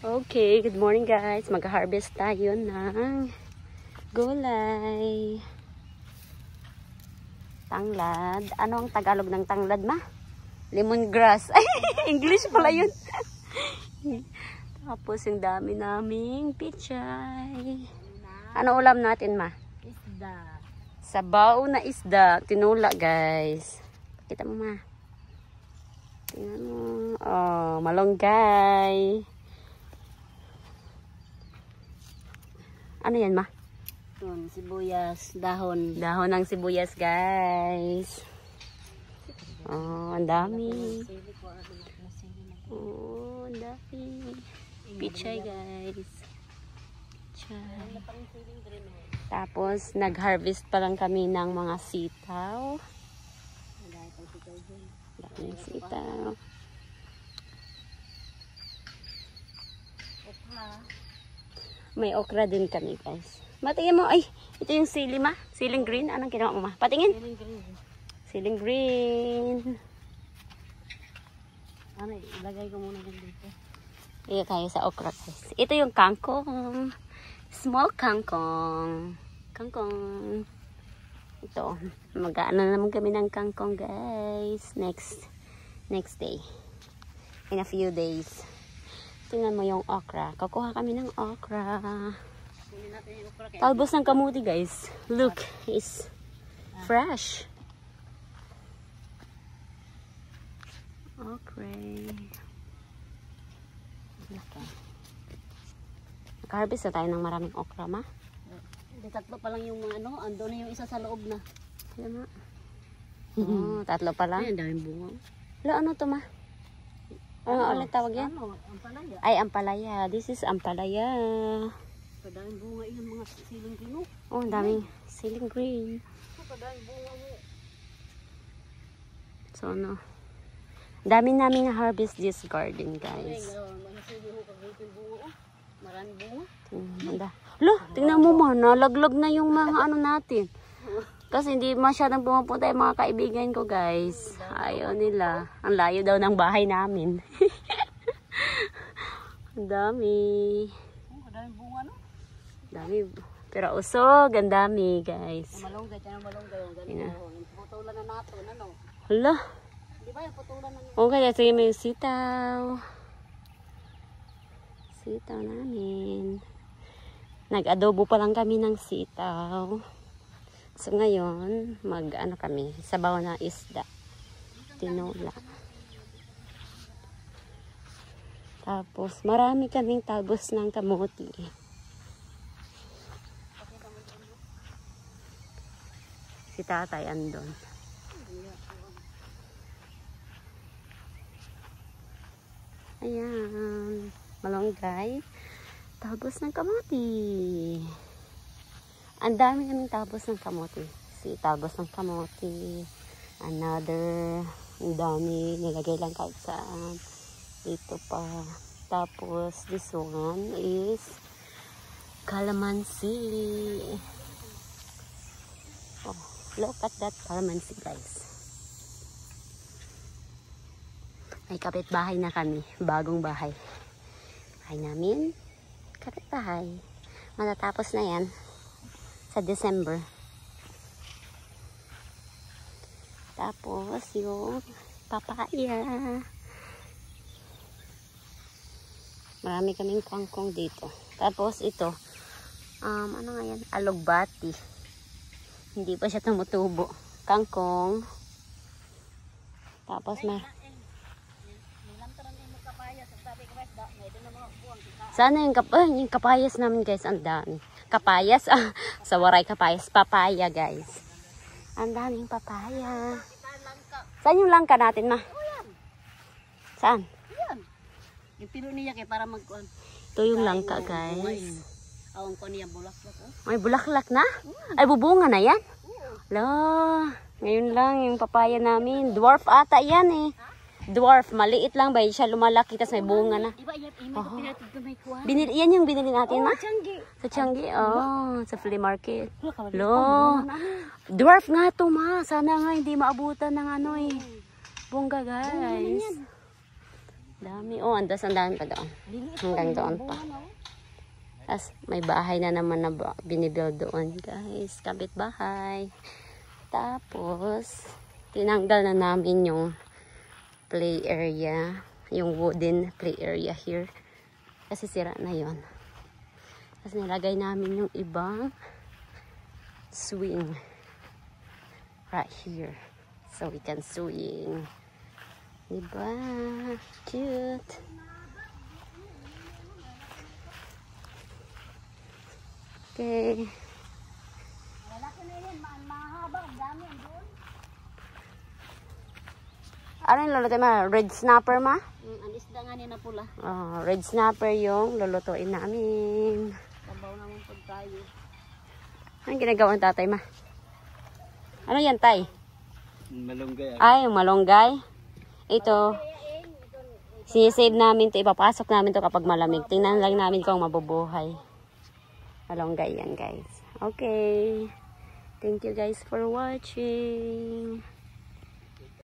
Okay, good morning guys. Mag-harvest tayo ng gulay. Tanglad. Ano ang Tagalog ng tanglad, ma? Lemongrass. Ay, English pala yun. Tapos yung dami naming pichay. Ano ulam natin, ma? Isda. Sabaw na isda. Tinula, guys. Pakita mo, ma. Tingnan mo. Oh, malunggay. Ano yan, ma? Yun, sibuyas, dahon. Dahon ng sibuyas, guys. Oh, ang dami. Oh, ang dami. Pichay, guys. Pichay. Tapos, nag-harvest pa lang kami ng mga sitaw. Daming sitaw. May okra din kami, guys. Matingin mo, ay, ito yung sili, ma. Siling green. Anong ginawa mo, ma? Patingin. Siling green. Siling green. Ano, ilagay ko muna dito. Iya tayo sa okra, guys. Ito yung kangkong. Small kangkong. Kangkong. Ito. Mag-aano naman kami ng kangkong, guys. Next day. In a few days. Tingnan mo yung okra. Kukuha kami ng okra. Talbos ng kamuti, guys. Look, it's fresh. Okay. Nag-harvest na tayo ng maraming okra, ma. Tatlo pa lang yung ano, ando na yung isa sa loob na. Yan, ma. Oh, tatlo pa lang. Ay, ang daming bunga. Lo, ano to, ma? Ano ulit tawag yan? Ano, ampalaya. Ay, ampalaya. This is ampalaya. Kadaming bunga yung mga siling green. Oh, ang daming siling green. Kadaming bunga mo. So, ano? Dami namin na-harvest this garden, guys. Maraming bunga. Lo, tingnan mo, ma. Nalaglag na yung mga ano natin. Kasi hindi masyadong pumupunta yung mga kaibigan ko, guys. Ayaw nila. Ang layo daw ng bahay namin. Ang dami. Kadaming bunga, no? Dami. Pero usog. Ang dami, guys. Malunggay, tiyan ang malunggay. Yung putulan na nato, ano? Hala. Di ba yung putulan na nato? Okay, sige mo yung sitaw. Sitaw namin. Nag-adobo pa lang kami ng sitaw. So ngayon, mag-ano kami, sabaw na isda. Tinula. Tapos, marami kaming talbos ng kamuti. Si tatay andon. Ayan. Malunggay. Talbos ng kamuti. Ang dami kaming talbos ng kamuti. Si talbos ng kamuti. Another. Ang dami. Nilagay lang kahit saan. Dito pa. Tapos, this one is calamansi. Oh, look at that calamansi, guys. May kapitbahay na kami. Bagong bahay. Bahay namin. Kapitbahay. Matatapos na yan. Sa December. Tapos yung papaya. Marami kaming kangkong dito. Tapos ito. Ano nga yan? Alugbati. Hindi pa siya tumutubo. Kangkong. Tapos may... Sana yung kapayas namin, guys. Ang dami. Kapayas, sa waray kapayas, papaya, guys. Ang daming papaya. Saan yung langka natin, ma? Saan? Yan. Yung pilo niya kaya para magkuhan. Ito yung langka, guys. Awang ko niya bulaklak. May bulaklak na? Ay, bubunga na yan? Lo, ngayon lang yung papaya namin. Dwarf ata yan eh. Dwarf, maliit lang ba? Siya lumalaki, tapos may bunga na. Di ba yan, pinatid ko may kuhan? Yan yung binili natin, ma? Tianggi. Sa Tianggi, sa flea market. Lo, dwarf nga to, ma. Sana nga hindi maabutan ng ano eh. Bongga, guys. Dami. Oh, andas ang dami pa doon. Hanggang doon pa. Tapos may bahay na naman na binibuild doon, guys. Kabit bahay. Tapos, tinanggal na namin yung play area. Yung wooden play area here. Kasi sira na yon. Tapos nilagay namin yung ibang swing right here. So we can swing. Diba? Cute. Okay. Ano yung lulutuin ma? Red snapper ma? Ang isda nga niya na pula. Oh, red snapper yung lulutuin namin. Sabaw naman pag tayo. Anong ginagawa ng tatay ma? Ano yan tay? Malunggay. Ay, yung malunggay. Ito. Sinisave namin to. Ipapasok namin to kapag malamig. Tingnan lang namin kung mabubuhay. Malunggay yan guys. Okay. Thank you guys for watching.